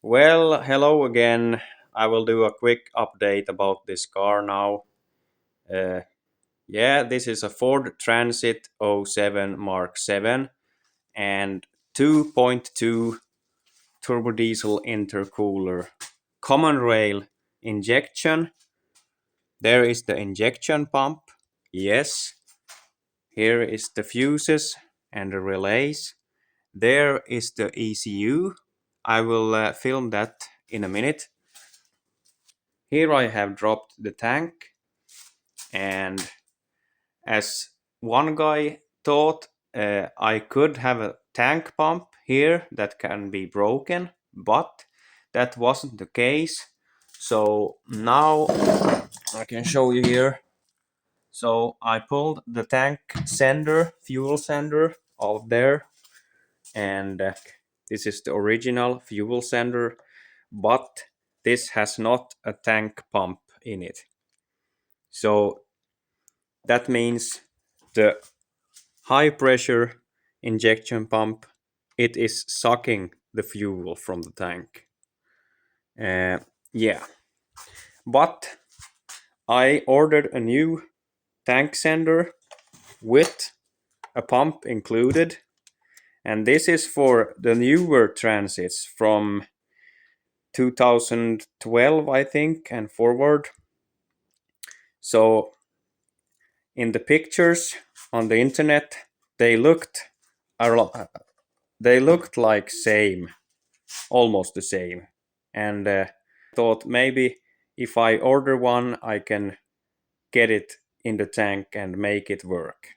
Well, hello again. I will do a quick update about this car now. Uh, yeah, this is a Ford Transit '07 Mark 7 and 2.2 turbo diesel intercooler. Common rail injection. There is the injection pump. Yes. Here is the fuses and the relays. There is the ECU. I will film that in a minute. Here I have dropped the tank, and as one guy thought, I could have a tank pump here that can be broken, but that wasn't the case. So now I can show you here. So I pulled the tank sender, fuel sender out there, and this is the original fuel sender, but this has not a tank pump in it. So that means the high pressure injection pump, it is sucking the fuel from the tank. Yeah, but I ordered a new tank sender with a pump included, and this is for the newer transits from 2012, I think, and forward. So in the pictures on the internet, they looked they looked like same, almost the same, and thought maybe if I order one, I can get it in the tank and make it work,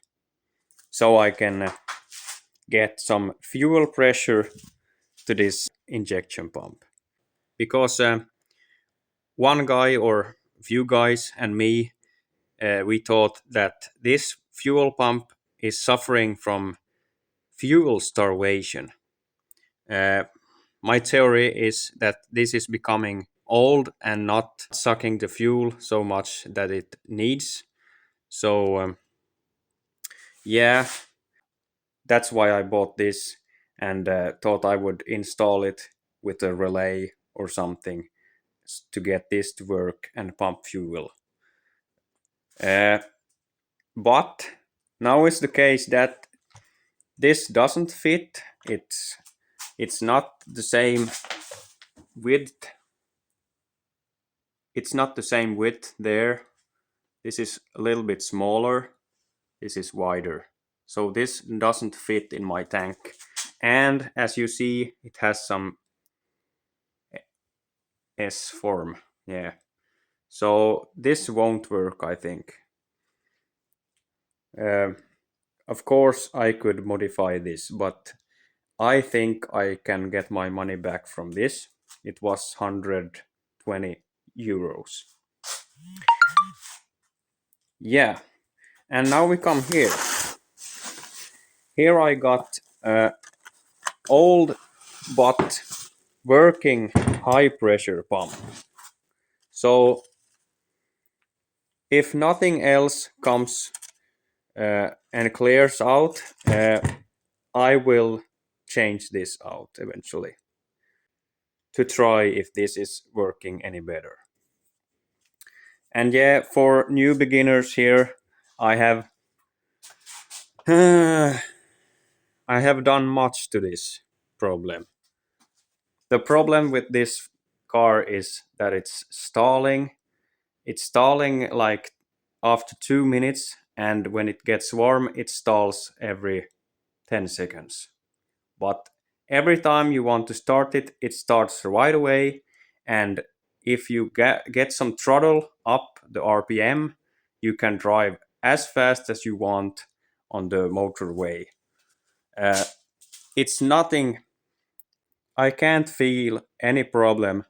so I can get some fuel pressure to this injection pump, because one guy or few guys and me, we thought that this fuel pump is suffering from fuel starvation. Uh, my theory is that this is becoming old and not sucking the fuel so much that it needs. So, yeah, that's why I bought this, and thought I would install it with a relay or something to get this to work and pump fuel. Uh, but now is the case that this doesn't fit. It's not the same width. It's not the same width there. This is a little bit smaller. This is wider. So this doesn't fit in my tank. And as you see, it has some S form. Yeah. So this won't work, I think. Uh, of course, I could modify this, but I think I can get my money back from this. It was 120 euros. Yeah, and now we come here. Here I got old but working high pressure pump. So if nothing else comes and clears out, I will change this out eventually to try if this is working any better. And yeah, for new beginners here, I have I have done much to this problem. The problem with this car is that it's stalling. It's stalling like after 2 minutes, and when it gets warm, it stalls every 10 seconds. But every time you want to start it, it starts right away. And if you get some throttle up the RPM, you can drive as fast as you want on the motorway. Uh, it's nothing, I can't feel any problem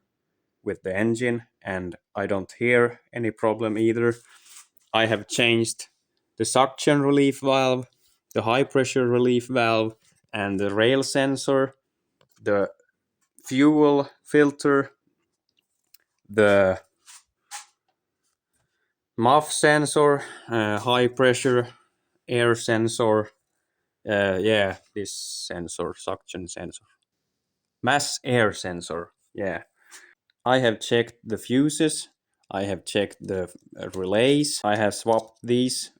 with the engine, and I don't hear any problem either. I have changed the suction relief valve, the high pressure relief valve, and the rail sensor, the fuel filter, the MUF sensor, high pressure air sensor, yeah, this sensor, suction sensor, mass air sensor. Yeah. I have checked the fuses, I have checked the relays, I have swapped these,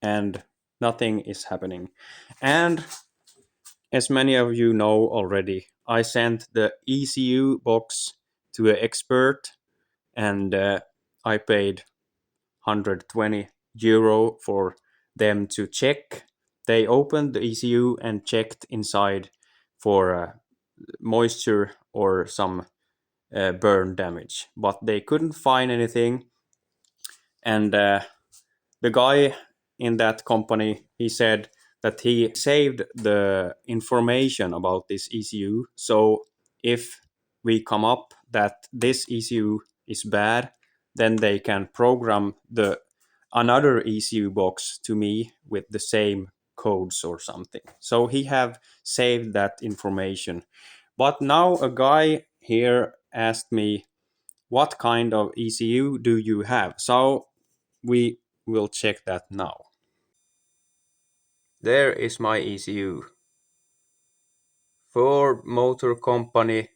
and nothing is happening. And as many of you know already, I sent the ECU box to an expert, and I paid 120 euro for them to check. They opened the ECU and checked inside for moisture or some burn damage, but they couldn't find anything. And the guy in that company, he said that he saved the information about this ECU. So if we come up that this ECU is bad, then they can program the another ECU box to me with the same codes or something. So he have saved that information. But now a guy here asked me, what kind of ECU do you have? So we will check that now. There is my ECU. Ford Motor Company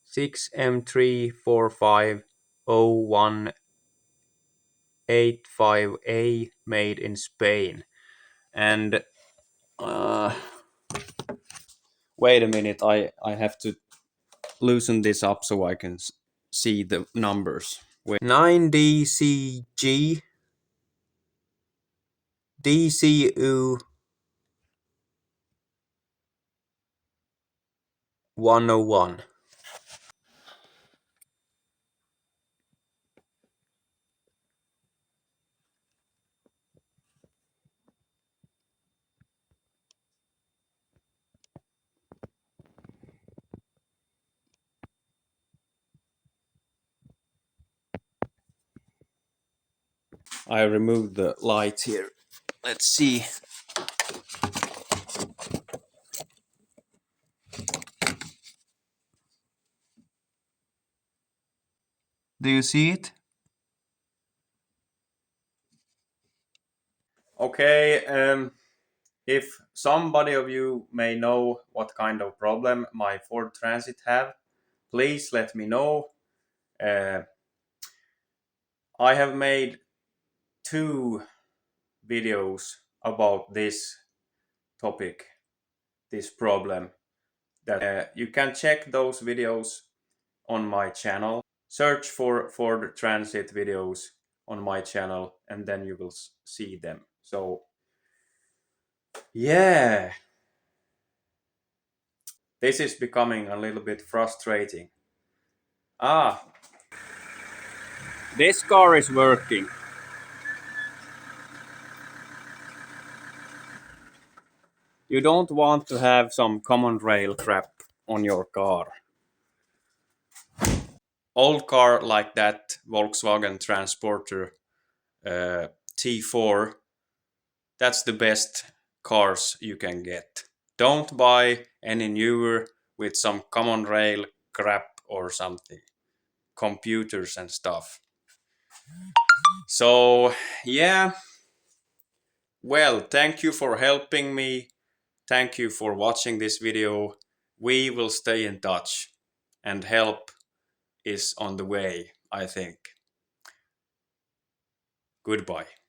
6M34501885A, made in Spain. And uh, wait a minute, I have to loosen this up so I can see the numbers. Wait. 9DCG DCU 101. I removed the light here. Let's see. Do you see it? Okay, if somebody of you may know what kind of problem my Ford Transit have, please let me know. Uh, I have made 2 videos about this topic, this problem. That you can check those videos on my channel. Search for Ford Transit videos on my channel, and then you will see them. So yeah, this is becoming a little bit frustrating. Ah, this car is working. You don't want to have some common rail crap on your car. Old car like that Volkswagen Transporter T4, that's the best cars you can get. Don't buy any newer with some common rail crap or something. Computers and stuff. So, yeah. Well, thank you for helping me. Thank you for watching this video. We will stay in touch, and help is on the way, I think. Goodbye.